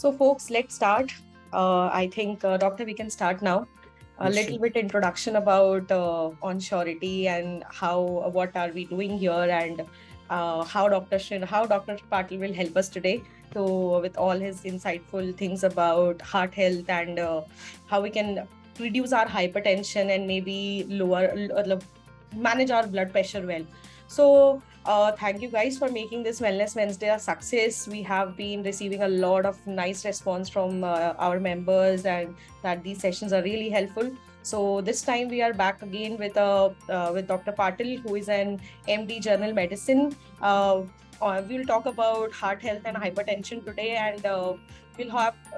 So folks, let's start. I think, Doctor, we can start now. A little bit introduction about Onsurity and what are we doing here, and how Dr. Patil will help us today with all his insightful things about heart health and how we can reduce our hypertension and maybe manage our blood pressure well. So thank you guys for making this Wellness Wednesday a success. We have been receiving a lot of nice response from our members, and that these sessions are really helpful. So this time we are back again with Dr. Patil, who is an MD General Medicine. We'll talk about heart health and hypertension today, and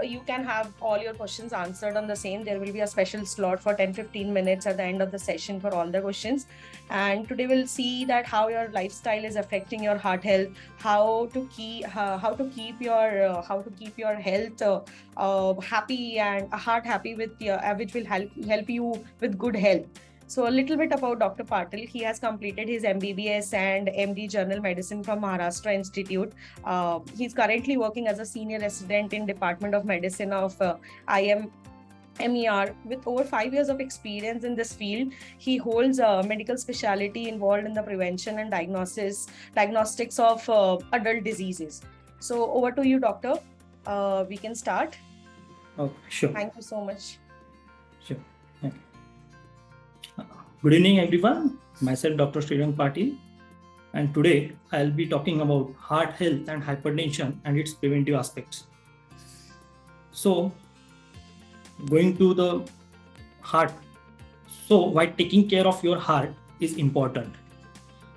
you can have all your questions answered on the same. There will be a special slot for 10-15 minutes at the end of the session for all the questions. And today we'll see that how your lifestyle is affecting your heart health, how to keep your health happy and a heart happy which will help you with good health. So a little bit about Dr. Patil. He has completed his MBBS and MD General Medicine from Maharashtra Institute. He's currently working as a senior resident in Department of Medicine of MER. With over 5 years of experience in this field, he holds a medical specialty involved in the prevention and diagnostics of adult diseases. So over to you, Doctor. We can start. Oh, sure. Thank you so much. Sure. Thank you. Good evening, everyone. Myself, Dr. Shrirang Patil, and today I'll be talking about heart health and hypertension and its preventive aspects. So, going to the heart. So, why taking care of your heart is important.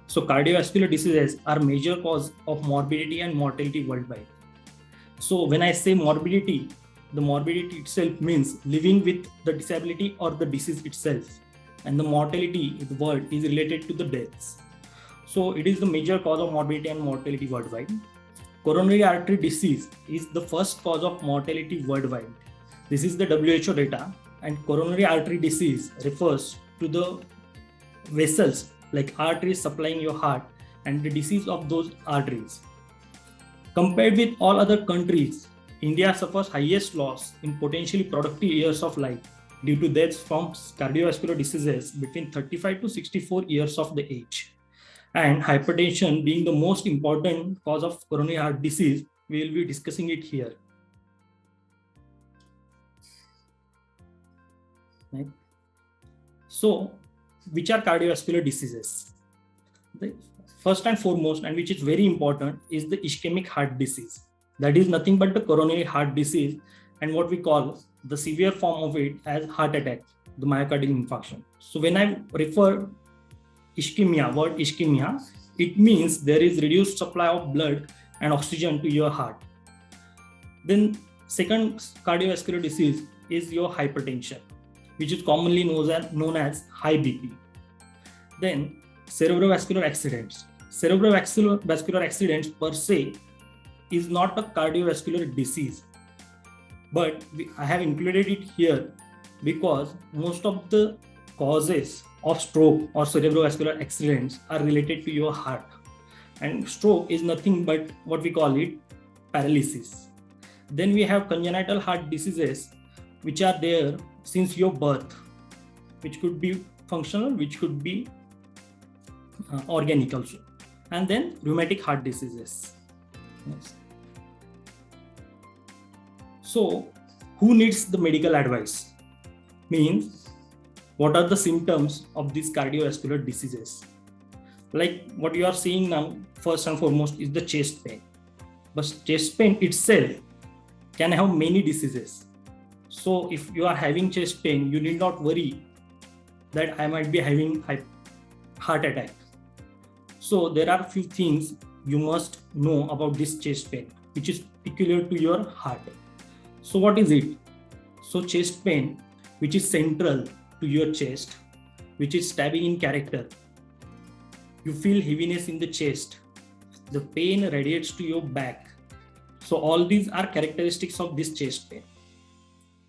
So, cardiovascular diseases are major cause of morbidity and mortality worldwide. So, when I say morbidity, the morbidity itself means living with the disability or the disease itself. And the mortality, the word, is related to the deaths. So it is the major cause of morbidity and mortality worldwide. Coronary artery disease is the first cause of mortality worldwide. This is the WHO data, and coronary artery disease refers to the vessels like arteries supplying your heart and the disease of those arteries. Compared with all other countries, India suffers highest loss in potentially productive years of life due to deaths from cardiovascular diseases between 35 to 64 years of the age. And hypertension being the most important cause of coronary heart disease, we will be discussing it here. Right. So, which are cardiovascular diseases? The first and foremost, and which is very important, is the ischemic heart disease. That is nothing but the coronary heart disease, and what we call the severe form of it as heart attack, the myocardial infarction. So when I refer word ischemia, it means there is reduced supply of blood and oxygen to your heart. Then second cardiovascular disease is your hypertension, which is commonly known as high BP. Then cerebrovascular accidents. Cerebrovascular accidents per se is not a cardiovascular disease. But I have included it here because most of the causes of stroke or cerebrovascular accidents are related to your heart. And stroke is nothing but what we call it paralysis. Then we have congenital heart diseases, which are there since your birth, which could be functional, which could be organic also. And then rheumatic heart diseases. Yes. So, who needs the medical advice? Means, what are the symptoms of these cardiovascular diseases? Like what you are seeing now, first and foremost, is the chest pain. But chest pain itself can have many diseases. So, if you are having chest pain, you need not worry that I might be having heart attack. So, there are a few things you must know about this chest pain, which is peculiar to your heart. So what is it? So chest pain, which is central to your chest, which is stabbing in character. You feel heaviness in the chest. The pain radiates to your back. So all these are characteristics of this chest pain.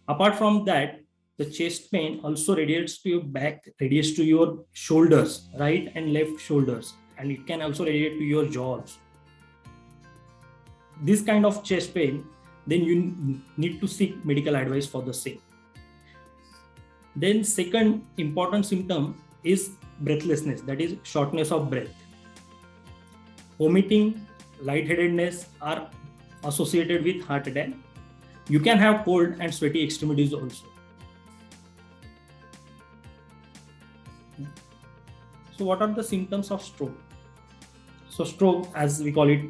Apart from that, the chest pain also radiates to your back, radiates to your shoulders, right and left shoulders, and it can also radiate to your jaws. This kind of chest pain then you need to seek medical advice for the same. Then second important symptom is breathlessness, that is shortness of breath. Vomiting, lightheadedness are associated with heart attack. You can have cold and sweaty extremities also. So what are the symptoms of stroke? So stroke, as we call it,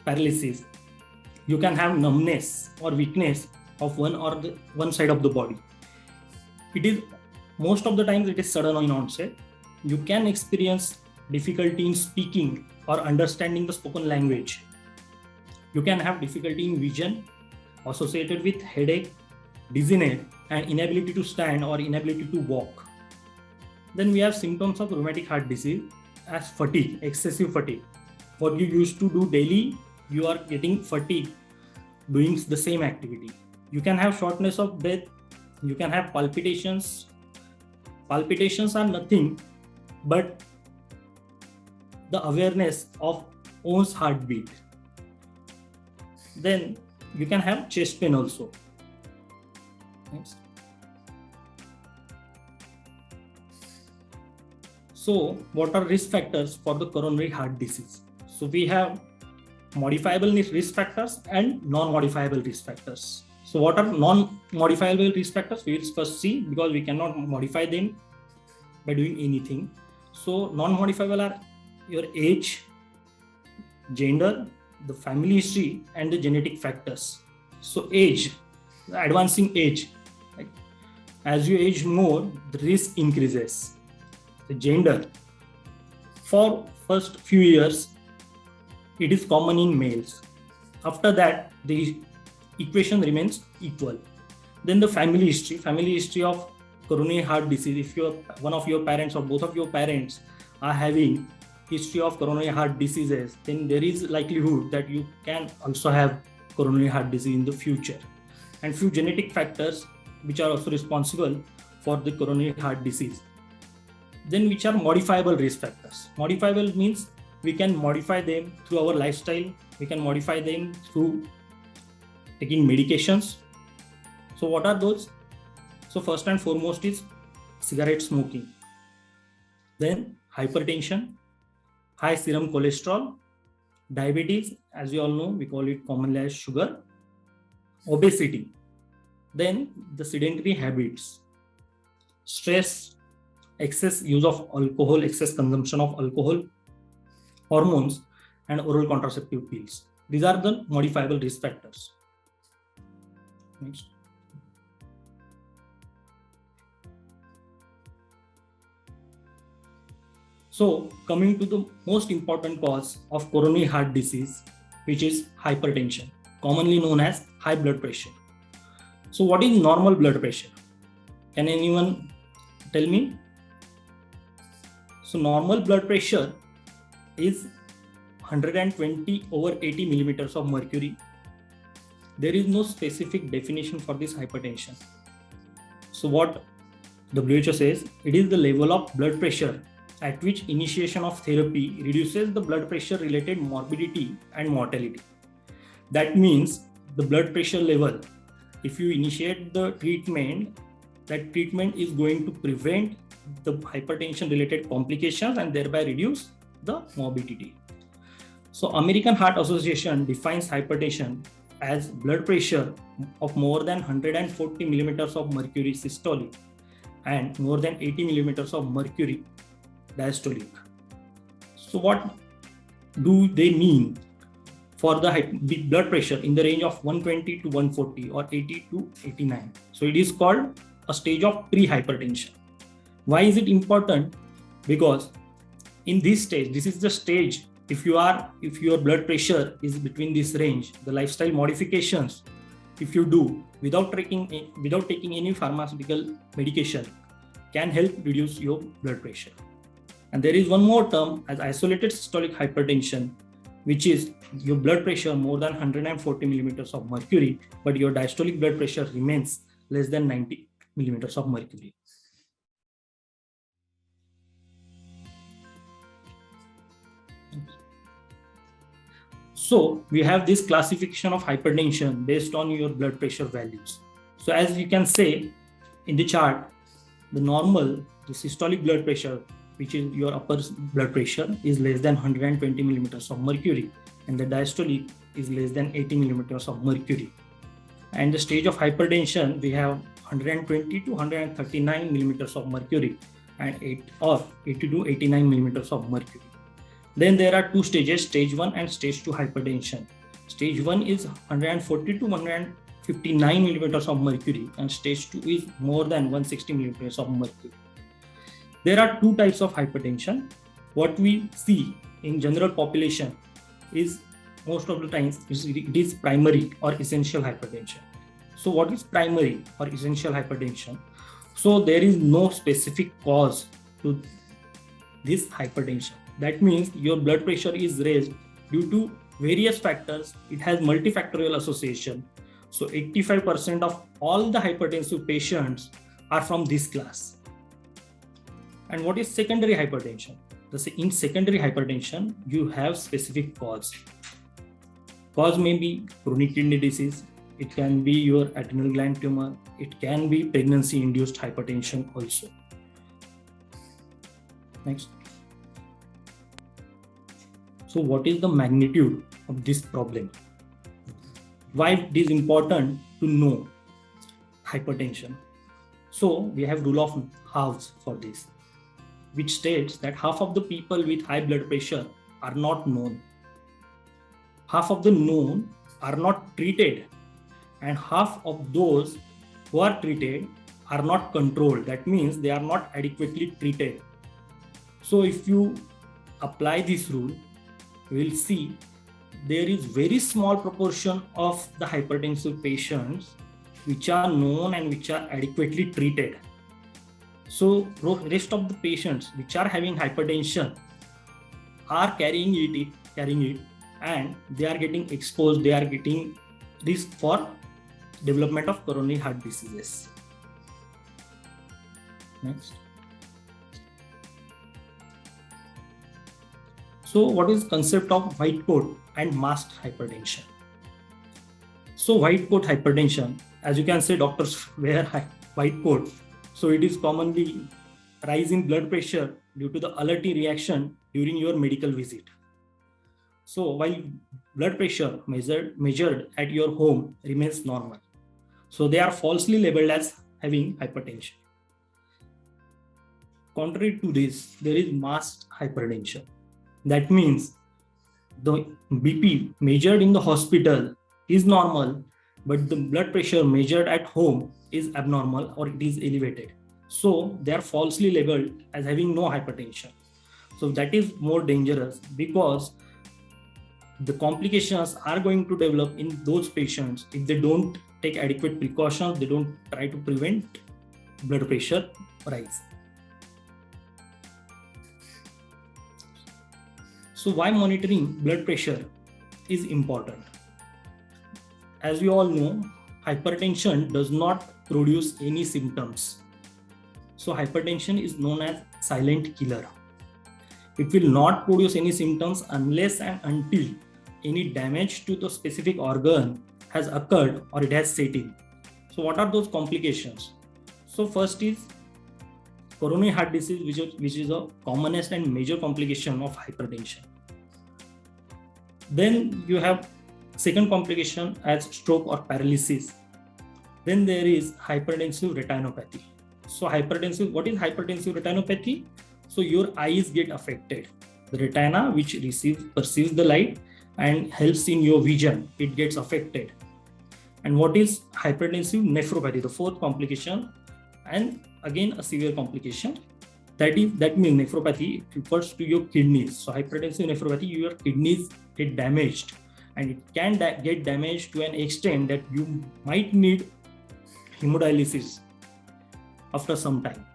paralysis. You can have numbness or weakness of one side of the body. It is most of the times it is sudden in onset. You can experience difficulty in speaking or understanding the spoken language. You can have difficulty in vision associated with headache, dizziness, and inability to stand or inability to walk. Then we have symptoms of rheumatic heart disease as fatigue, excessive fatigue. What you used to do daily, you are getting fatigue doing the same activity. You can have shortness of breath. You can have palpitations. Palpitations are nothing but the awareness of one's heartbeat. Then you can have chest pain also. Next. So what are risk factors for the coronary heart disease? So we have modifiable risk factors and non-modifiable risk factors. So what are non-modifiable risk factors? We will first see, because we cannot modify them by doing anything. So non-modifiable are your age, gender, the family history, and the genetic factors. So age, the advancing age, right? As you age more, the risk increases. The gender, for first few years, it is common in males. After that, the equation remains equal. Then the family history of coronary heart disease. If one of your parents or both of your parents are having history of coronary heart diseases, then there is likelihood that you can also have coronary heart disease in the future. And few genetic factors which are also responsible for the coronary heart disease. Then which are modifiable risk factors? Modifiable means we can modify them through our lifestyle. We can modify them through taking medications. So what are those? So first and foremost is cigarette smoking. Then hypertension, high serum cholesterol, diabetes, as you all know, we call it commonly as sugar, obesity. Then the sedentary habits, stress, excess use of alcohol, excess consumption of alcohol, hormones, and oral contraceptive pills. These are the modifiable risk factors. Next. So coming to the most important cause of coronary heart disease, which is hypertension, commonly known as high blood pressure. So what is normal blood pressure? Can anyone tell me? So normal blood pressure is 120 over 80 millimeters of mercury. There is no specific definition for this hypertension. So what WHO says, it is the level of blood pressure at which initiation of therapy reduces the blood pressure related morbidity and mortality. That means the blood pressure level, if you initiate the treatment, that treatment is going to prevent the hypertension related complications and thereby reduce the morbidity. So American Heart Association defines hypertension as blood pressure of more than 140 millimeters of mercury systolic and more than 80 millimeters of mercury diastolic. So what do they mean for the blood pressure in the range of 120 to 140 or 80 to 89? So it is called a stage of pre-hypertension. Why is it important? Because in this stage, this is the stage, if your blood pressure is between this range, the lifestyle modifications, if you do without taking any pharmaceutical medication, can help reduce your blood pressure. And there is one more term as isolated systolic hypertension, which is your blood pressure more than 140 millimeters of mercury, but your diastolic blood pressure remains less than 90 millimeters of mercury. So we have this classification of hypertension based on your blood pressure values. So as you can say in the chart, the normal, the systolic blood pressure, which is your upper blood pressure, is less than 120 millimeters of mercury, and the diastolic is less than 80 millimeters of mercury. And the stage of hypertension, we have 120 to 139 millimeters of mercury and 80 to 89 millimeters of mercury. Then there are two stages, stage 1 and stage 2 hypertension. Stage 1 is 140 to 159 millimeters of mercury, and stage 2 is more than 160 millimeters of mercury. There are two types of hypertension. What we see in general population is most of the times it is primary or essential hypertension. So what is primary or essential hypertension? So there is no specific cause to this hypertension. That means your blood pressure is raised due to various factors. It has multifactorial association. So 85% of all the hypertensive patients are from this class. And what is secondary hypertension? In secondary hypertension, you have specific cause. Cause may be chronic kidney disease. It can be your adrenal gland tumor. It can be pregnancy-induced hypertension also. Next. So what is the magnitude of this problem? Why it is important to know hypertension? So we have rule of halves for this, which states that half of the people with high blood pressure are not known. Half of the known are not treated, and half of those who are treated are not controlled. That means they are not adequately treated. So if you apply this rule, we will see there is very small proportion of the hypertensive patients which are known and which are adequately treated. So rest of the patients which are having hypertension are carrying it, and they are getting exposed, they are getting risk for development of coronary heart diseases. Next. So what is concept of white coat and masked hypertension? So white coat hypertension, as you can say, doctors wear white coat. So it is commonly rise in blood pressure due to the alerting reaction during your medical visit. So while blood pressure measured at your home remains normal, so they are falsely labeled as having hypertension. Contrary to this, there is masked hypertension. That means the BP measured in the hospital is normal, but the blood pressure measured at home is abnormal or it is elevated. So they are falsely labeled as having no hypertension. So that is more dangerous because the complications are going to develop in those patients if they don't take adequate precautions, they don't try to prevent blood pressure rise. So why monitoring blood pressure is important? As we all know, hypertension does not produce any symptoms. So hypertension is known as silent killer. It will not produce any symptoms unless and until any damage to the specific organ has occurred or it has set in. So what are those complications? So first is coronary heart disease, which is the commonest and major complication of hypertension. Then you have second complication as stroke or paralysis. Then there is hypertensive retinopathy. So what is hypertensive retinopathy? So your eyes get affected. The retina, which perceives the light and helps in your vision, it gets affected. And what is hypertensive nephropathy? The fourth complication, and again a severe complication. That means nephropathy refers to your kidneys. So hypertensive nephropathy, your kidneys get damaged, and it can get damaged to an extent that you might need hemodialysis after some time.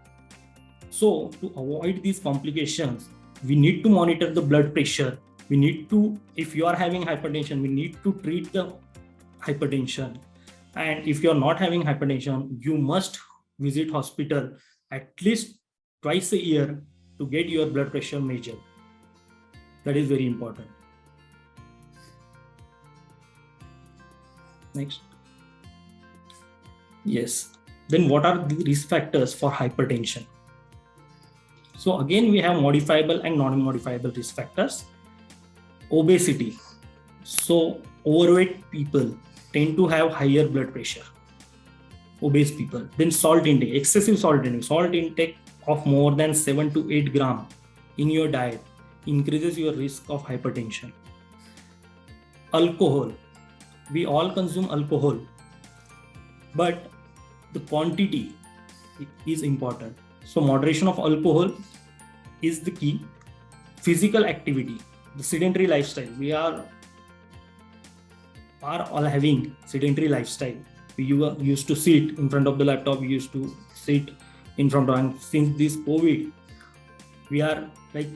So to avoid these complications, we need to monitor the blood pressure. We need to, if you are having hypertension, we need to treat the hypertension. And if you are not having hypertension, you must visit hospital at least twice a year to get your blood pressure measured. That is very important. Next. Yes. Then what are the risk factors for hypertension? So again, we have modifiable and non-modifiable risk factors. Obesity. So overweight people tend to have higher blood pressure. Obese people. Then salt intake, excessive salt intake of more than 7 to 8 gram in your diet increases your risk of hypertension. Alcohol. We all consume alcohol, but the quantity is important. So moderation of alcohol is the key. Physical activity, the sedentary lifestyle. We are all having sedentary lifestyle. We used to sit in front of the laptop. We used to sit in front of, and since this COVID, we are like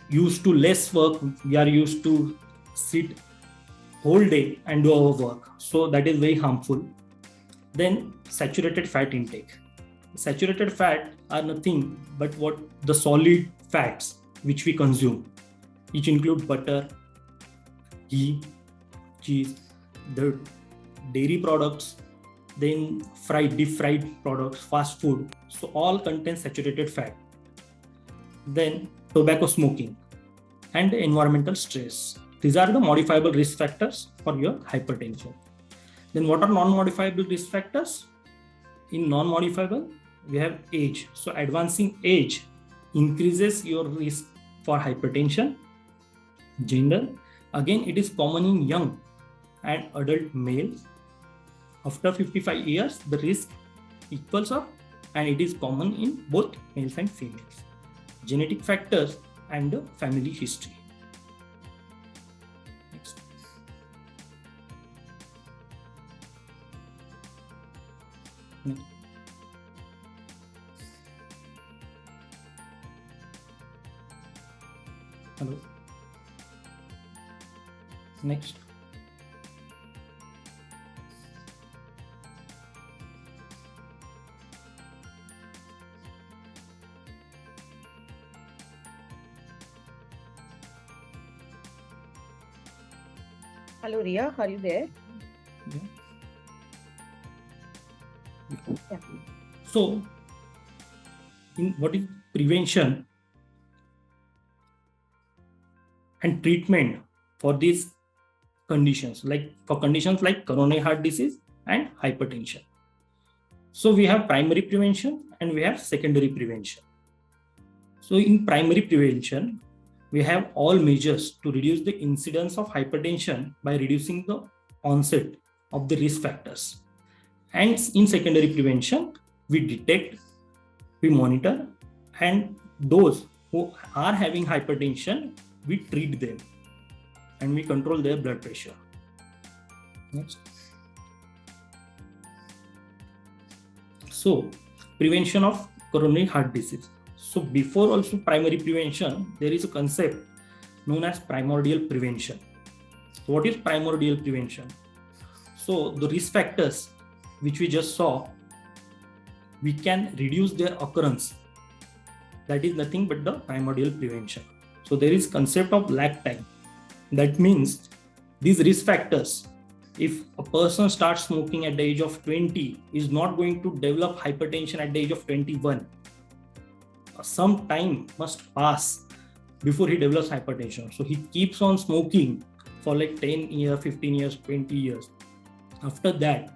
used to less work. We are used to sit whole day and do our work. So that is very harmful. Then saturated fat intake. Saturated fat are nothing but what the solid fats which we consume, which include butter, ghee, cheese, the dairy products, then deep fried products, fast food. So all contain saturated fat. Then tobacco smoking and environmental stress. These are the modifiable risk factors for your hypertension. Then what are non-modifiable risk factors? In non-modifiable, we have age. So advancing age increases your risk for hypertension. Gender, again, it is common in young and adult males. After 55 years, the risk equals up, and it is common in both males and females. Genetic factors and family history. Next. Next. Hello. Next. Hello, Ria. Are you there? Yeah. So, what is prevention and treatment for these conditions, like for conditions like coronary heart disease and hypertension? So we have primary prevention and we have secondary prevention. So in primary prevention, we have all measures to reduce the incidence of hypertension by reducing the onset of the risk factors. And in secondary prevention, we detect, we monitor, and those who are having hypertension, we treat them and we control their blood pressure. Next. So, prevention of coronary heart disease. So before also primary prevention, there is a concept known as primordial prevention. So what is primordial prevention? So the risk factors which we just saw, we can reduce their occurrence. That is nothing but the primordial prevention. So there is concept of lag time. That means these risk factors, if a person starts smoking at the age of 20, is not going to develop hypertension at the age of 21. Some time must pass before he develops hypertension. So he keeps on smoking for like 10 years, 15 years, 20 years. After that,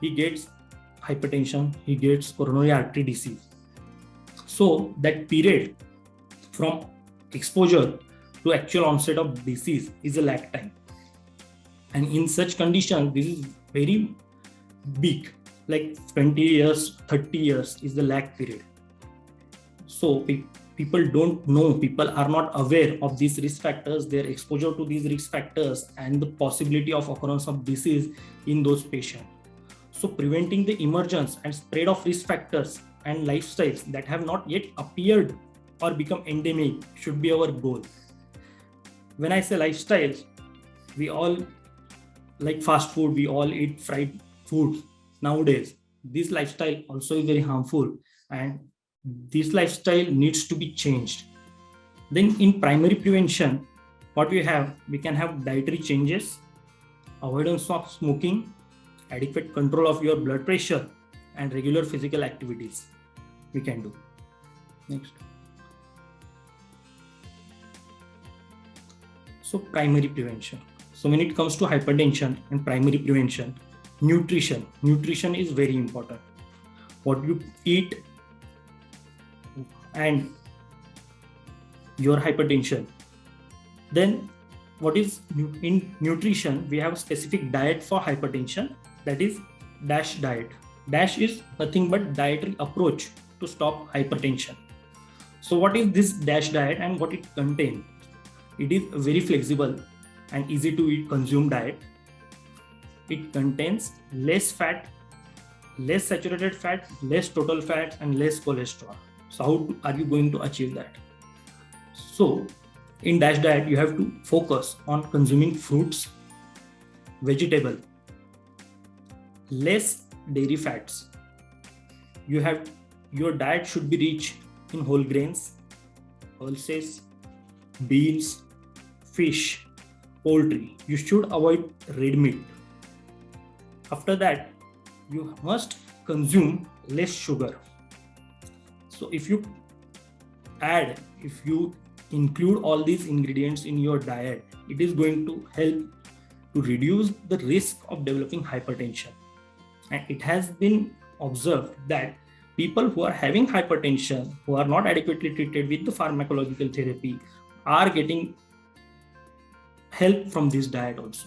he gets hypertension, he gets coronary artery disease. So that period from exposure to actual onset of disease is a lag time. And in such conditions, this is very big, like 20 years, 30 years is the lag period. So people don't know, people are not aware of these risk factors, their exposure to these risk factors, and the possibility of occurrence of disease in those patients. So preventing the emergence and spread of risk factors and lifestyles that have not yet appeared or become endemic should be our goal. When I say lifestyles, we all like fast food, we all eat fried food nowadays. This lifestyle also is very harmful, and this lifestyle needs to be changed. Then in primary prevention, what we can have dietary changes, avoidance of smoking, adequate control of your blood pressure, and regular physical activities we can do. Next. So primary prevention. So when it comes to hypertension and primary prevention, nutrition is very important. What you eat and your hypertension. Then what is in nutrition? We have a specific diet for hypertension, that is DASH diet. DASH is nothing but dietary approach to stop hypertension. So what is this DASH diet and what it contains? It is a very flexible and easy to eat consume diet. It contains less fat, less saturated fat, less total fat, and less cholesterol. So how are you going to achieve that? So in DASH diet, you have to focus on consuming fruits, vegetable, less dairy fats. Your diet should be rich in whole grains, pulses, beans, fish, poultry. You should avoid red meat. After that, you must consume less sugar. So if you include all these ingredients in your diet, it is going to help to reduce the risk of developing hypertension. And it has been observed that people who are having hypertension, who are not adequately treated with the pharmacological therapy, are getting help from this diet also.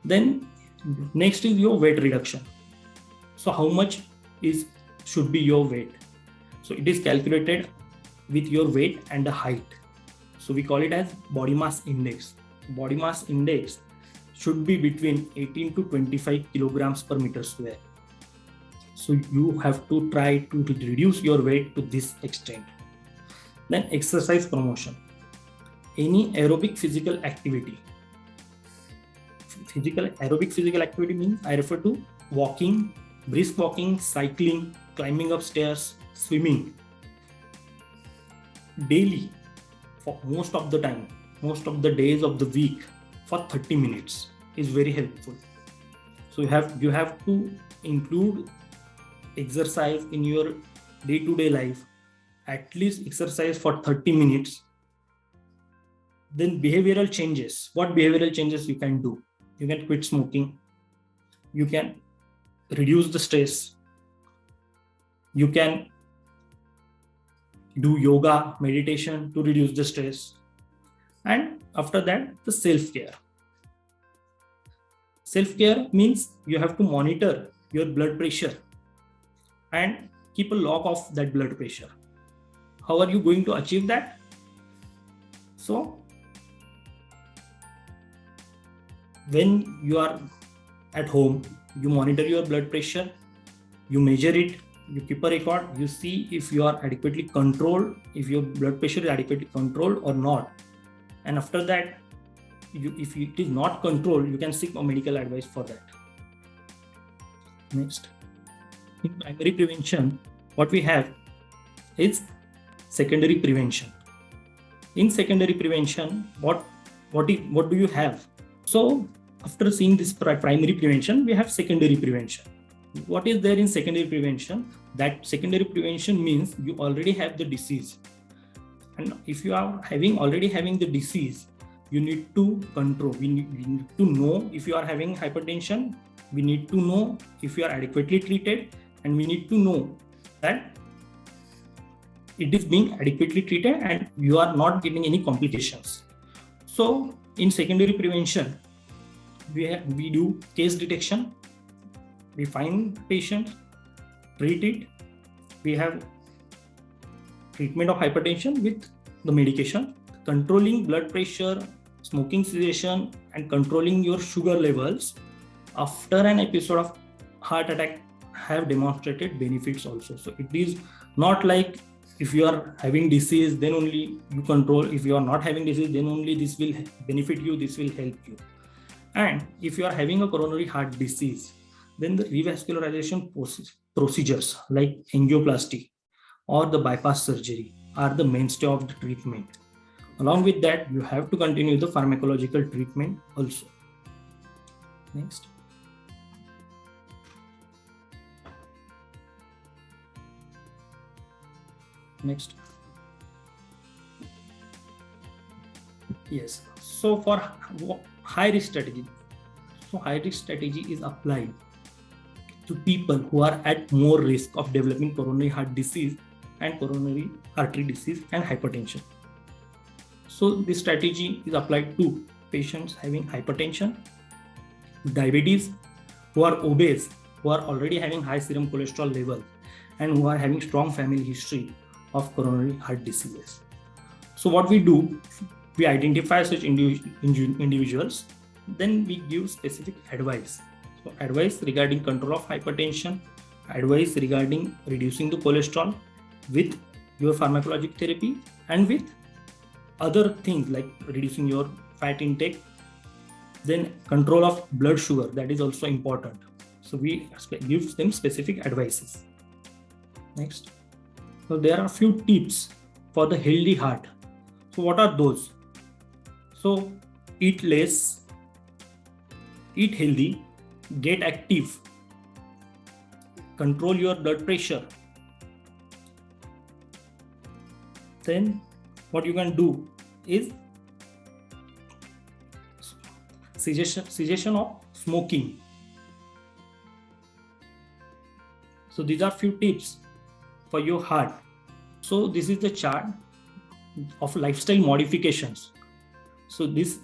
Then next is your weight reduction. So how much should be your weight? So it is calculated with your weight and the height. So we call it as body mass index. Body mass index should be between 18 to 25 kilograms per meter square. So you have to try to reduce your weight to this extent. Then exercise promotion. Any aerobic physical activity. Aerobic physical activity means I refer to walking, brisk walking, cycling, climbing up stairs, swimming. Daily, for most of the time, most of the days of the week, for 30 minutes is very helpful. So you have to include exercise in your day-to-day life, at least exercise for 30 minutes. Then behavioral changes. What behavioral changes you can do? You can quit smoking. You can reduce the stress. You can do yoga, meditation to reduce the stress. And after that, the self-care. Self-care means you have to monitor your blood pressure and keep a log of that blood pressure. How are you going to achieve that? So, when you are at home, you monitor your blood pressure, you measure it, you keep a record, you see if you are adequately controlled, if your blood pressure is adequately controlled or not. And after that, if it is not controlled, you can seek a medical advice for that. Next, in primary prevention, what we have is secondary prevention. In secondary prevention, what do you have? So after seeing this primary prevention, we have secondary prevention. What is there in secondary prevention? That secondary prevention means you already have the disease. And if you are already having the disease, you need to control. We need to know if you are having hypertension. We need to know if you are adequately treated. And we need to know that it is being adequately treated and you are not getting any complications. So in secondary prevention, we do case detection. We find patient, treat it. We have treatment of hypertension with the medication, controlling blood pressure, smoking cessation, and controlling your sugar levels after an episode of heart attack have demonstrated benefits also. So it is not like if you are having disease, then only you control. If you are not having disease, then only this will benefit you, this will help you. And if you are having a coronary heart disease, then the revascularization procedures like angioplasty or the bypass surgery are the mainstay of the treatment. Along with that, you have to continue the pharmacological treatment also. Next. Next. Yes. So for high risk strategy, high risk strategy is applied to people who are at more risk of developing coronary heart disease and coronary artery disease and hypertension. So this strategy is applied to patients having hypertension, diabetes, who are obese, who are already having high serum cholesterol level, and who are having strong family history of coronary heart diseases. So what we do, we identify such individuals, then we give specific advice. So advice regarding control of hypertension, advice regarding reducing the cholesterol with your pharmacologic therapy, and with other things like reducing your fat intake. Then control of blood sugar, that is also important. So we give them specific advices. Next. So there are a few tips for the healthy heart. So what are those? So eat less, eat healthy, get active, control your blood pressure. Then what you can do is cessation of smoking. So these are few tips for your heart. So this is the chart of lifestyle modifications. So this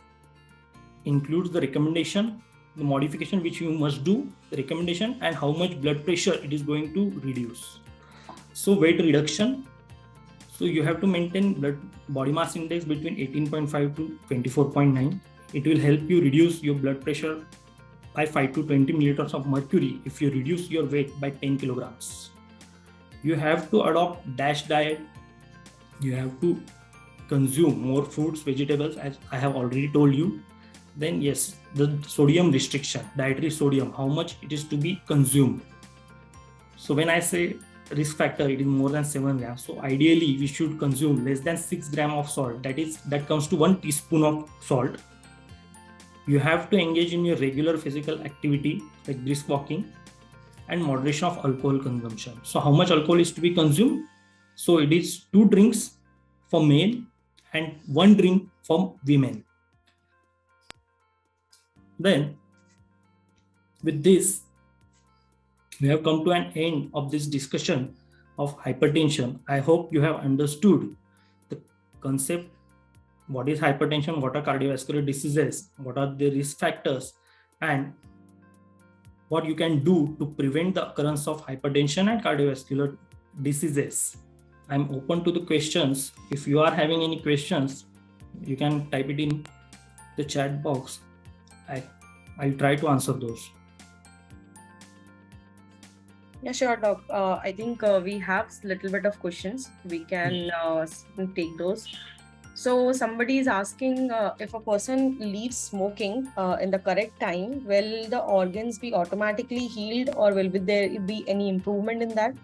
includes the recommendation, the modification which you must do, the recommendation, and how much blood pressure it is going to reduce. So weight reduction. So you have to maintain body mass index between 18.5 to 24.9. It will help you reduce your blood pressure by 5 to 20 milliliters of mercury if you reduce your weight by 10 kilograms. You have to adopt DASH diet. You have to consume more fruits, vegetables, as I have already told you. Then yes, the sodium restriction, dietary sodium, how much it is to be consumed. So when I say risk factor, it is more than 7 grams. So ideally we should consume less than 6 grams of salt. That comes to 1 teaspoon of salt. You have to engage in your regular physical activity like brisk walking, and moderation of alcohol consumption. So how much alcohol is to be consumed? So it is 2 drinks for male and 1 drink for women. Then with this, we have come to an end of this discussion of hypertension. I hope you have understood the concept. What is hypertension? What are cardiovascular diseases? What are the risk factors? And what you can do to prevent the occurrence of hypertension and cardiovascular diseases. I'm open to the questions. If you are having any questions, you can type it in the chat box. I'll try to answer those. Yeah, sure, Doc. I think we have a little bit of questions. We can take those. So somebody is asking if a person leaves smoking in the correct time, will the organs be automatically healed, or will there be any improvement in that?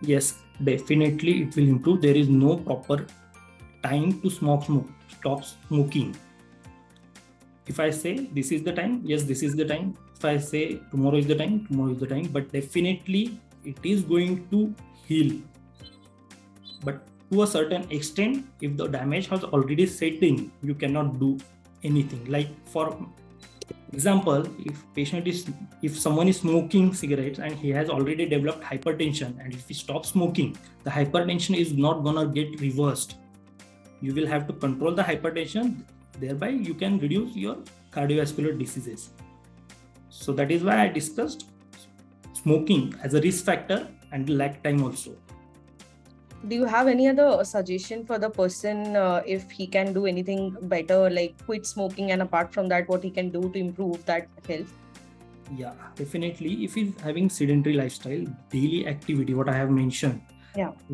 Yes, definitely it will improve. There is no proper time to stop smoking. If I say this is the time, yes, this is the time. If I say tomorrow is the time, tomorrow is the time. But definitely it is going to heal. But to a certain extent, if the damage has already set in, you cannot do anything. Like for example, if someone is smoking cigarettes and he has already developed hypertension, and if he stops smoking, the hypertension is not gonna get reversed. You will have to control the hypertension. Thereby, you can reduce your cardiovascular diseases. So that is why I discussed smoking as a risk factor and lag time also. Do you have any other suggestion for the person if he can do anything better, like quit smoking, and apart from that, what he can do to improve that health? Yeah, definitely. If he's having sedentary lifestyle, daily activity, what I have mentioned,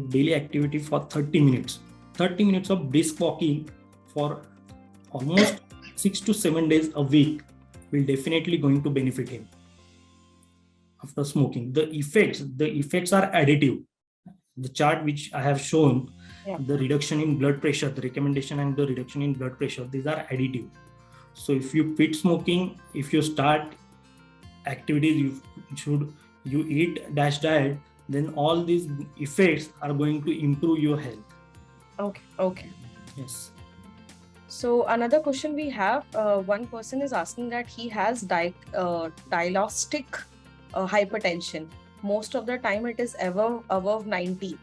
daily activity for 30 minutes of brisk walking for almost 6 to 7 days a week will definitely going to benefit him. After smoking, the effects are additive. The chart which I have shown, the reduction in blood pressure, the recommendation and the reduction in blood pressure, these are additive. So if you quit smoking, if you start activities, you eat DASH diet, then all these effects are going to improve your health. Okay. Yes. So another question we have, one person is asking that he has diagnostic hypertension. Most of the time it is above 90.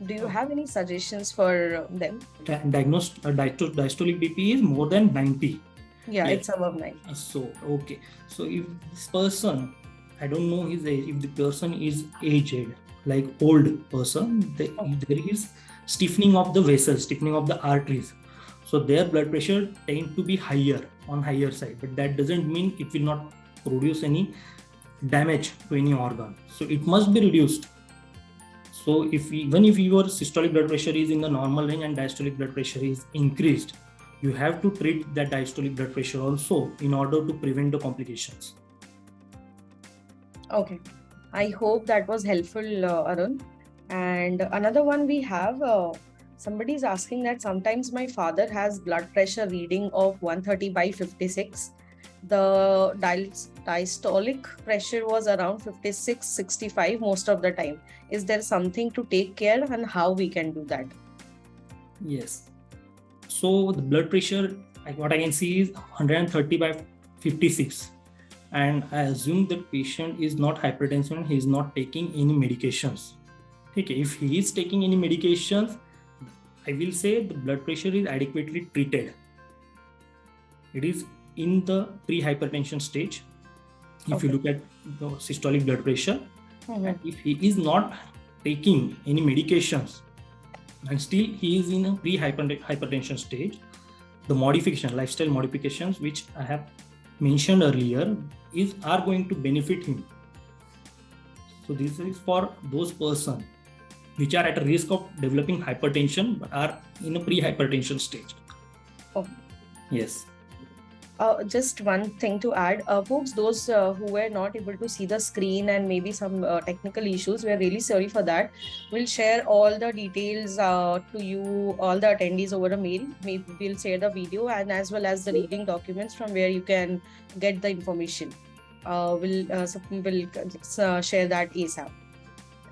Do you have any suggestions for them? Diagnosed diastolic BP is more than 90. Yeah, Yes. it's above 90. So, okay. So if this person, I don't know his age, if the person is aged, like old person, there is stiffening of the vessels, stiffening of the arteries. So their blood pressure tend to be on higher side, but that doesn't mean it will not produce any damage to any organ. So it must be reduced. So even if your systolic blood pressure is in the normal range and diastolic blood pressure is increased, you have to treat that diastolic blood pressure also in order to prevent the complications. Okay. I hope that was helpful, Arun. And another one we have, somebody is asking that sometimes my father has blood pressure reading of 130/56. The diastolic pressure was around 56/65 most of the time. Is there something to take care and how we can do that? Yes. So the blood pressure, what I can see is 130/56. And I assume the patient is not hypertension, he is not taking any medications. Okay, if he is taking any medications, I will say the blood pressure is adequately treated. It is in the pre-hypertension stage. If you look at the systolic blood pressure, and if he is not taking any medications and still he is in a pre-hypertension stage, the lifestyle modifications which I have mentioned earlier are going to benefit him. So this is for those persons which are at a risk of developing hypertension but are in a pre-hypertension stage. Oh. Yes. Just one thing to add, folks, those who were not able to see the screen and maybe some technical issues, we're really sorry for that. We'll share all the details to you, all the attendees over a mail. Maybe we'll share the video and as well as the reading documents from where you can get the information. We'll share that ASAP.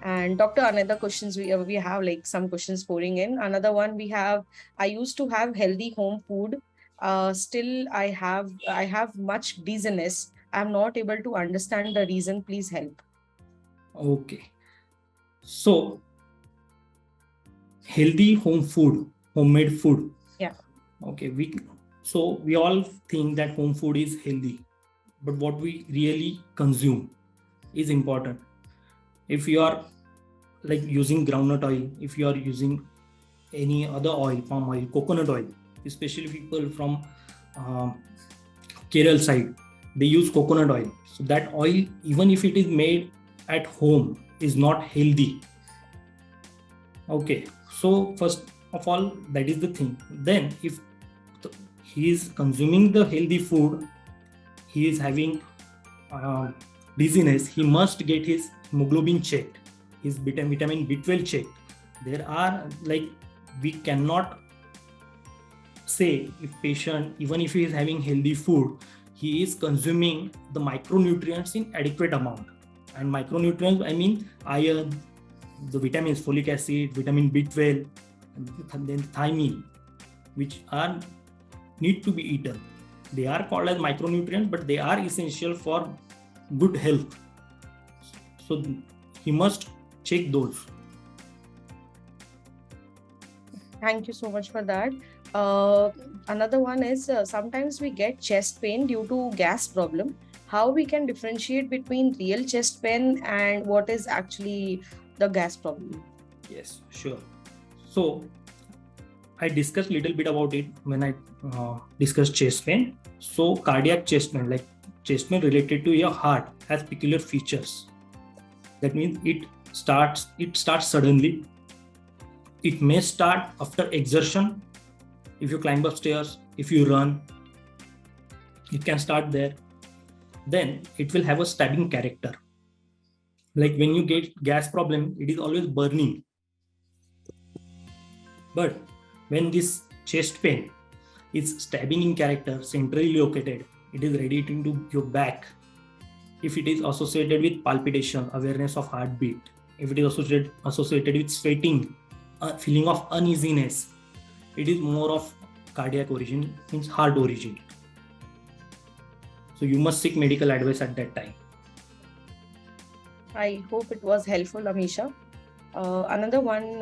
And Doctor, another questions we have like some questions pouring in. Another one we have, I used to have healthy home food. Still I have much dizziness. I'm not able to understand the reason. Please help. Okay. So healthy homemade food. Yeah. Okay. We all think that home food is healthy, but what we really consume is important. If you are like using groundnut oil, if you are using any other oil, palm oil, coconut oil, especially people from Kerala side, they use coconut oil. So that oil, even if it is made at home, is not healthy. Okay, so first of all, that is the thing. Then if he is consuming the healthy food, he is having dizziness, he must get his hemoglobin checked, his vitamin B12 checked. There are we cannot say if patient, even if he is having healthy food, he is consuming the micronutrients in adequate amount. And micronutrients, I mean iron, the vitamins, folic acid, vitamin B12, and then thiamine, which need to be eaten. They are called as micronutrients, but they are essential for good health. So he must check those. Thank you so much for that. Another one is sometimes we get chest pain due to gas problem. How we can differentiate between real chest pain and what is actually the gas problem? Yes, sure. So I discussed a little bit about it when I discussed chest pain. So cardiac chest pain, like chest pain related to your heart, has peculiar features. That means it starts suddenly. It may start after exertion. If you climb up stairs, if you run, it can start there. Then it will have a stabbing character. Like when you get gas problem, it is always burning. But when this chest pain is stabbing in character, centrally located, it is radiating to your back. If it is associated with palpitation, awareness of heartbeat, if it is associated with sweating, a feeling of uneasiness, it is more of cardiac origin, means heart origin. So you must seek medical advice at that time. I hope it was helpful, Amisha. Another one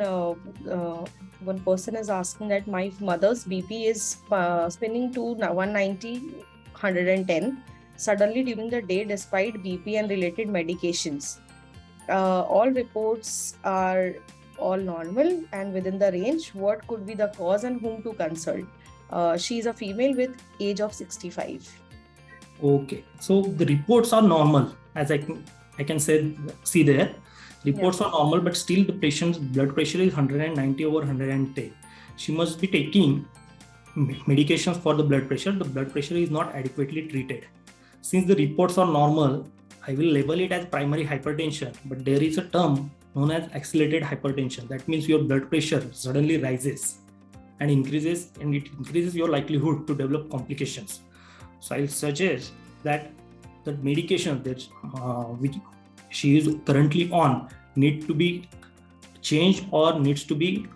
person is asking that my mother's BP is spinning to 190, 110 suddenly during the day despite BP and related medications. All reports are all normal and within the range. What could be the cause and whom to consult? She is a female with age of 65. Okay, so the reports are normal, as I can see there. Reports are normal, but still the patient's blood pressure is 190 over 110. She must be taking medications for the blood pressure. The blood pressure is not adequately treated. Since the reports are normal, I will label it as primary hypertension, but there is a term known as accelerated hypertension. That means your blood pressure suddenly rises and increases, and it increases your likelihood to develop complications. So I'll suggest that the medication that which she is currently on need to be changed, or needs to be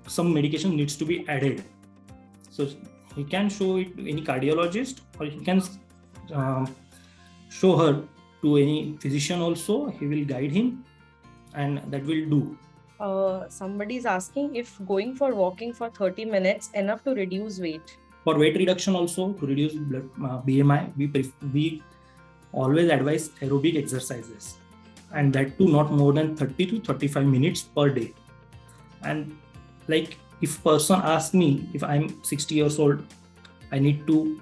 some medication needs to be added. So he can show it to any cardiologist, or he can show her to any physician also. He will guide him, and that will do. Somebody is asking if going for walking for 30 minutes enough to reduce weight. For weight reduction also, to reduce blood BMI, we always advise aerobic exercises, and that too not more than 30 to 35 minutes per day. And like, if person asks me, if I'm 60 years old, do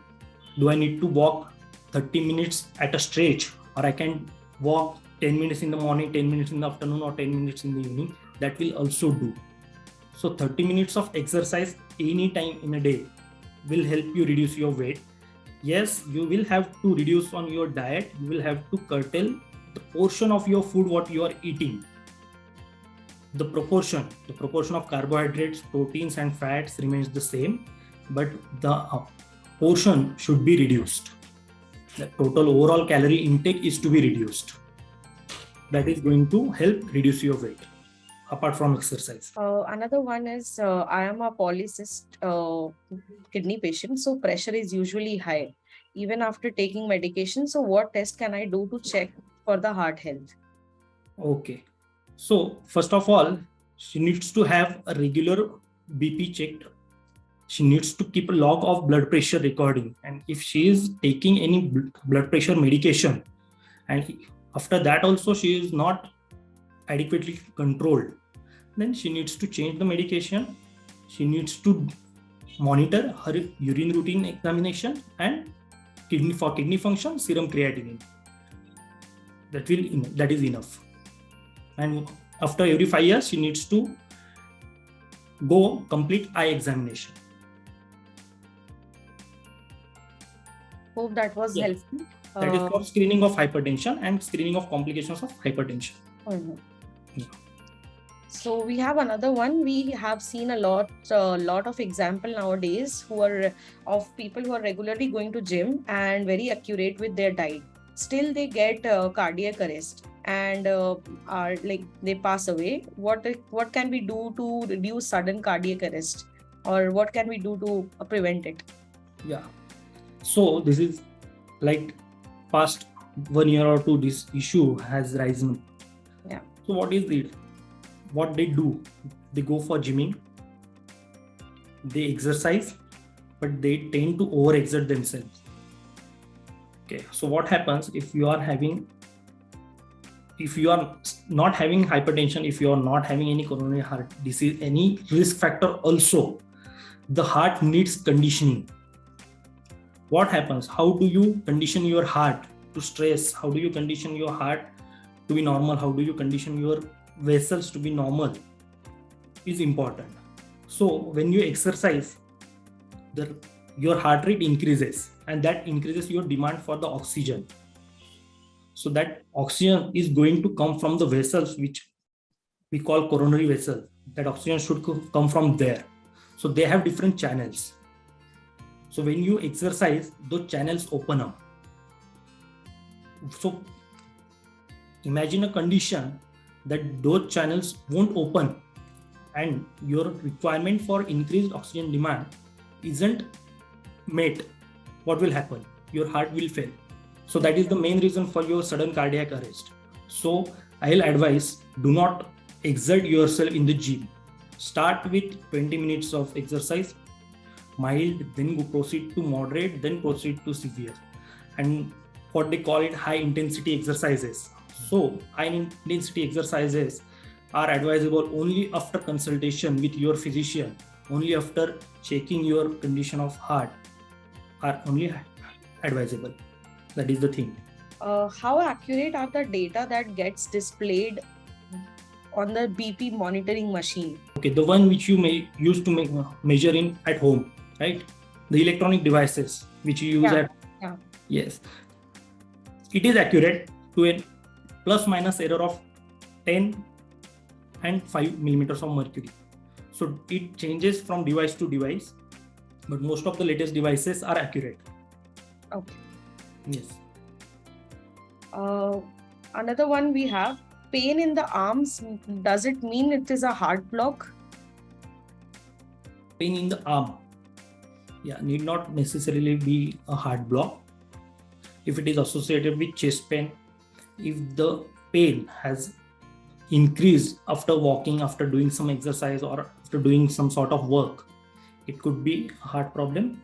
I need to walk 30 minutes at a stretch, or I can walk 10 minutes in the morning, 10 minutes in the afternoon, or 10 minutes in the evening, that will also do. So 30 minutes of exercise any time in a day will help you reduce your weight. Yes, you will have to reduce on your diet. You will have to curtail the portion of your food what you are eating. The proportion of carbohydrates, proteins and fats remains the same, but the portion should be reduced. The total overall calorie intake is to be reduced. That is going to help reduce your weight, apart from exercise. Another one is, I am a polycystic kidney patient, so pressure is usually high even after taking medication. So what test can I do to check for the heart health? Okay, so first of all, she needs to have a regular BP checked. She needs to keep a log of blood pressure recording, and if she is taking any blood pressure medication, and after that also she is not adequately controlled, then she needs to change the medication. She needs to monitor her urine routine examination and kidney function, serum creatinine. That is enough. And after every 5 years, she needs to go complete eye examination. Hope that was helpful. That is for screening of hypertension and screening of complications of hypertension. So we have another one. We have seen a lot of example nowadays who are of people who are regularly going to gym and very accurate with their diet. Still, they get cardiac arrest and are like they pass away. What can we do to reduce sudden cardiac arrest, or what can we do to prevent it? Yeah. So this is like past 1 year or two, this issue has risen. Yeah. So what they do? They go for gymming, they exercise, but they tend to overexert themselves. Okay. So what happens if you are not having hypertension, if you are not having any coronary heart disease, any risk factor also, the heart needs conditioning. What happens? How do you condition your heart to stress? How do you condition your heart to be normal? How do you condition your vessels to be normal is important. So when you exercise, your heart rate increases, and that increases your demand for the oxygen. So that oxygen is going to come from the vessels which we call coronary vessels. That oxygen should come from there. So they have different channels. So when you exercise, those channels open up. So imagine a condition that those channels won't open and your requirement for increased oxygen demand isn't met, what will happen? Your heart will fail. So that is the main reason for your sudden cardiac arrest. So I'll advise, do not exert yourself in the gym. Start with 20 minutes of exercise, mild, then proceed to moderate, then proceed to severe. And what they call it, high intensity exercises. So high intensity exercises are advisable only after consultation with your physician, only after checking your condition of heart are only advisable. That is the thing. How accurate are the data that gets displayed on the BP monitoring machine? Okay, the one which you may use to measure in at home, right? The electronic devices which you use yes, it is accurate to a plus minus error of 10 and 5 millimeters of mercury. So it changes from device to device, but most of the latest devices are accurate. Okay. Yes. Another one we have, pain in the arms. Does it mean it is a heart block? Pain in the arm, need not necessarily be a heart block. If it is associated with chest pain, if the pain has increased after walking, after doing some exercise, or after doing some sort of work, it could be a heart problem.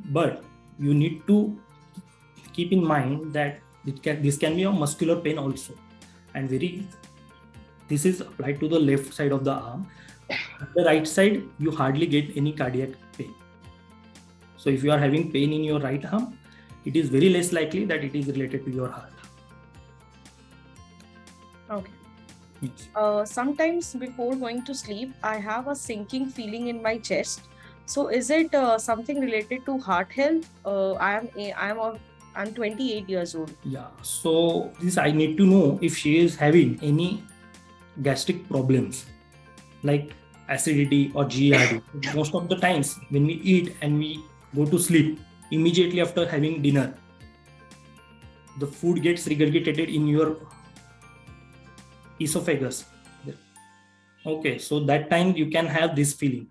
But you need to keep in mind that this can be a muscular pain also, and this is applied to the left side of the arm. The right side, you hardly get any cardiac pain. So if you are having pain in your right arm, it is very less likely that it is related to your heart. Okay. Yes. Sometimes before going to sleep, I have a sinking feeling in my chest. So is it something related to heart health? I'm 28 years old. Yeah. So this I need to know if she is having any gastric problems like acidity or GERD. Most of the times when we eat and we go to sleep, immediately after having dinner, the food gets regurgitated in your esophagus. Okay, so that time you can have this feeling.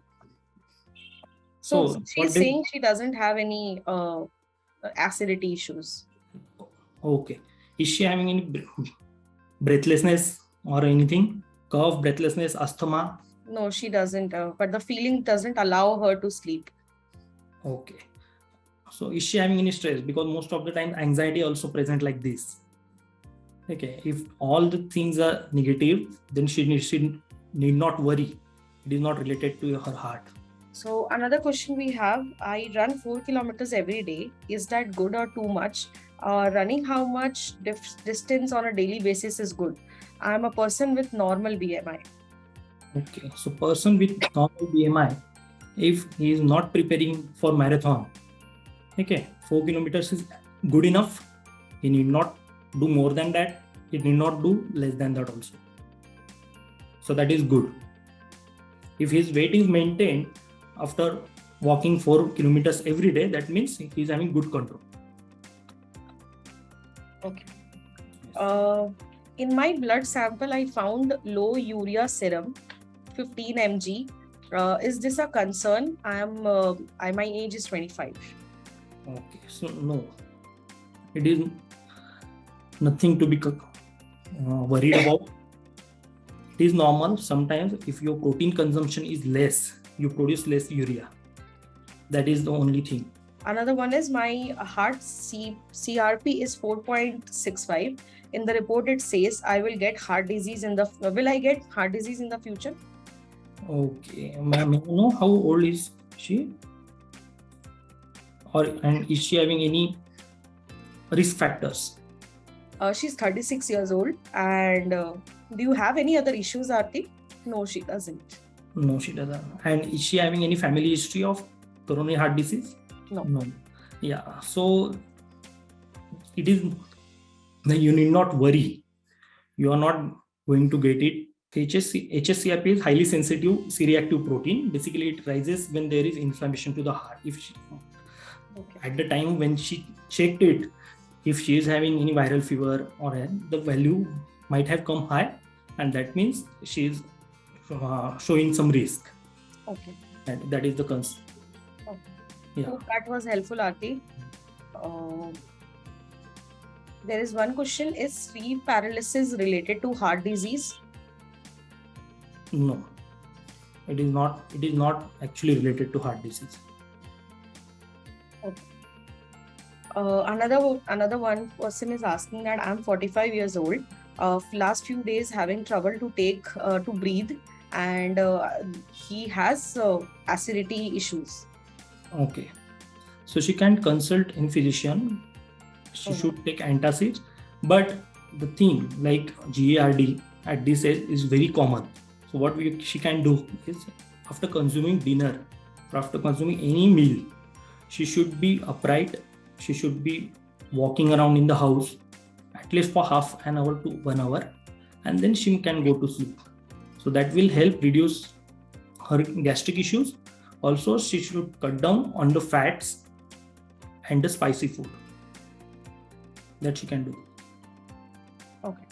So she's saying she doesn't have any acidity issues. Okay. Is she having any breathlessness or anything? Cough, breathlessness, asthma? No, she doesn't. But the feeling doesn't allow her to sleep. Okay. So is she having any stress? Because most of the time anxiety also present like this. Okay. If all the things are negative, then she need not worry. It is not related to her heart. So another question we have, I run 4 kilometers every day. Is that good or too much? Running how much distance on a daily basis is good? I'm a person with normal BMI. Okay, so person with normal BMI, if he is not preparing for marathon, okay, 4 kilometers is good enough. He need not do more than that. He need not do less than that also. So that is good. If his weight is maintained after walking 4 kilometers every day, that means he is having good control. Okay. In my blood sample, I found low urea serum, 15 mg. Is this a concern? My age is 25. Okay, so no, it is nothing to be worried about. It is normal. Sometimes if your protein consumption is less, you produce less urea. That is the only thing. Another one is my heart CRP is 4.65. In the report, it says I will get heart disease will I get heart disease in the future? Okay, ma'am, you know how old is she? And is she having any risk factors? She's 36 years old. And do you have any other issues, Aarti? No, she doesn't. No, she doesn't. And is she having any family history of coronary heart disease? No. Yeah, so it is, you need not worry. You are not going to get it. HSCRP is highly sensitive C-reactive protein. Basically, it rises when there is inflammation to the heart. At the time when she checked it, if she is having any viral fever or the value might have come high, and that means she is showing some risk. Okay. And that is the concern. Okay. Yeah. So that was helpful, Aarti. There is one question: is sleep paralysis related to heart disease? No, it is not. It is not actually related to heart disease. Okay. Another one person is asking that I'm 45 years old. Last few days having trouble to breathe, and he has acidity issues. Okay, so she can consult in physician. She should take antacids, but the thing like GARD at this age is very common. So what she can do is, after consuming dinner or after consuming any meal, she should be upright. She should be walking around in the house at least for half an hour to 1 hour, and then she can go to sleep. So that will help reduce her gastric issues. Also, she should cut down on the fats and the spicy food. That she can do. Okay.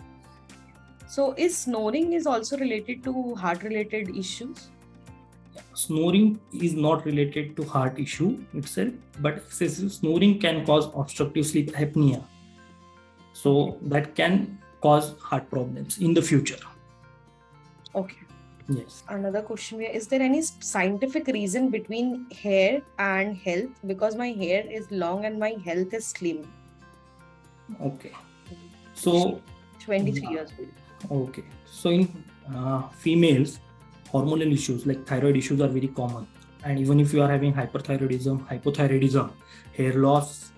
So is snoring is also related to heart related issues? Snoring is not related to heart issue itself, but excessive snoring can cause obstructive sleep apnea. So that can cause heart problems in the future. Okay. Yes. Another question here: is there any scientific reason between hair and health? Because my hair is long and my health is slim. Okay. So 23 years old. Okay. So in females, hormonal issues like thyroid issues are very common. And even if you are having hyperthyroidism, hypothyroidism, hair loss,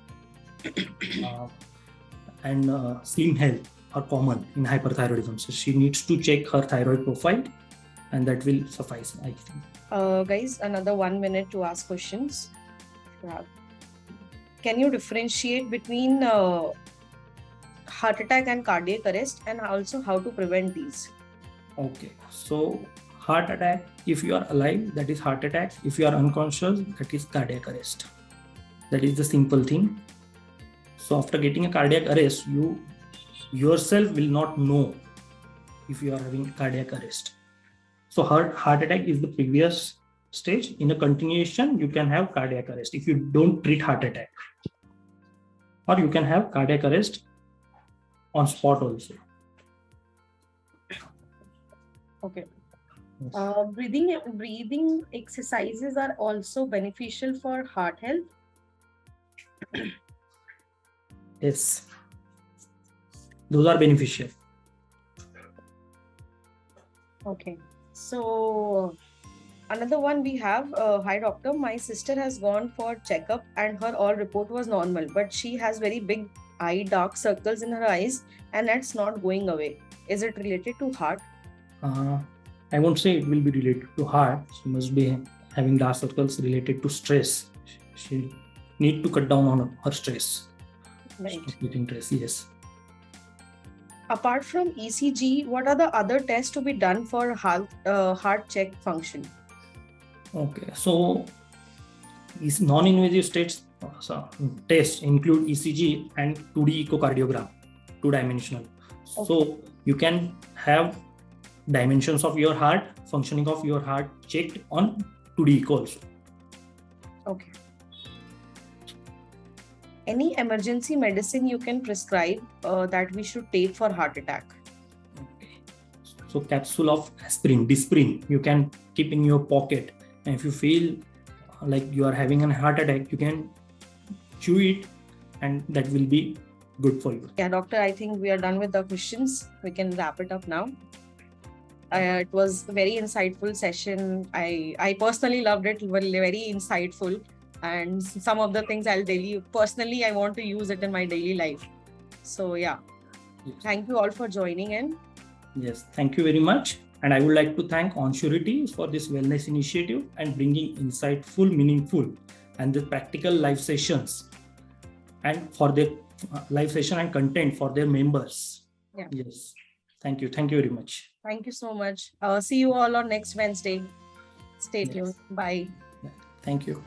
and slim health are common in hyperthyroidism. So she needs to check her thyroid profile, and that will suffice, I think. Guys, another 1 minute to ask questions. Can you differentiate between heart attack and cardiac arrest, and also how to prevent these? Okay, so heart attack, if you are alive, that is heart attack. If you are unconscious, that is cardiac arrest. That is the simple thing. So after getting a cardiac arrest, you yourself will not know if you are having cardiac arrest. So heart attack is the previous stage. In a continuation, you can have cardiac arrest if you don't treat heart attack, or you can have cardiac arrest on spot also. Okay. Breathing exercises are also beneficial for heart health. Yes, those are beneficial. Okay. So another one we have, hi doctor, my sister has gone for checkup and her all report was normal, but she has very big dark circles in her eyes and that's not going away. Is it related to heart? I won't say it will be related to heart. She must be having dark circles related to stress. She need to cut down on her stress. Right. Getting stress, yes. Apart from ECG, what are the other tests to be done for heart check function? Okay, so these non-invasive tests include ECG and 2D echocardiogram, two-dimensional. Okay. So you can have dimensions of your heart, functioning of your heart checked on 2D echo also. Okay. Any emergency medicine you can prescribe that we should take for heart attack? Okay. So capsule of aspirin, Disprin, you can keep in your pocket. And if you feel like you are having a heart attack, you can chew it and that will be good for you. Yeah, doctor, I think we are done with the questions. We can wrap it up now. It was a very insightful session. I personally loved it. Very insightful. And some of the things I want to use it in my daily life. So yeah, yes. Thank you all for joining in. Yes, thank you very much. And I would like to thank Onsurity for this wellness initiative and bringing insightful, meaningful, and the practical live sessions and for their live session and content for their members. Yeah. Yes. Thank you. Thank you very much. Thank you so much. See you all on next Wednesday. Stay tuned. Bye. Thank you.